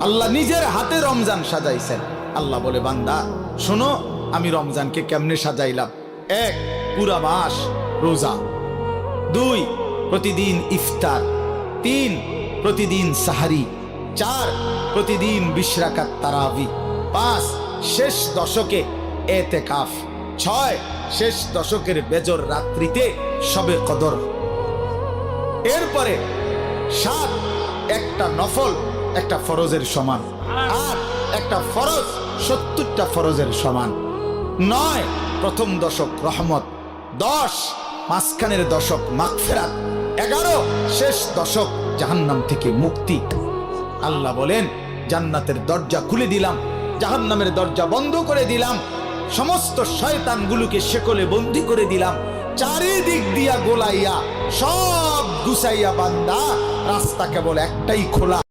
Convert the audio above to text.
আল্লাহ নিজের হাতে রমজান সাজাইছেন। আল্লাহ বলে, বান্দা শোনো আমি রমজানকে কেমনে সাজাইলাম। 1, পুরা মাস রোজা। 2, প্রতিদিন ইফতার। 3, প্রতিদিন সাহারি। 4, প্রতিদিন 20 রাকাত তারাবি। 5, শেষ দশকে এতেকাফ। 6, শেষ দশকের বেজর রাত্রিতে শবে কদর। এরপরে 7, একটা নফল একটা ফরজের সমান। 8, একটা ফরজ 70টা ফরজের সমান। 9, প্রথম দশক রহমত। 10, মাঝখানের দশক মাগফিরাত। 11, শেষ দশক জাহান্নাম থেকে মুক্তি। আল্লাহ বলেন, জান্নাতের দরজা খুলে দিলাম, জাহান্নামের দরজা বন্ধ করে দিলাম, সমস্ত শয়তানগুলোকে শেকলে বন্দী করে দিলাম, চারিদিক দিয়া গোলাইয়া সব গুছাইয়া বান্দা রাস্তা কেবল একটাই খোলা।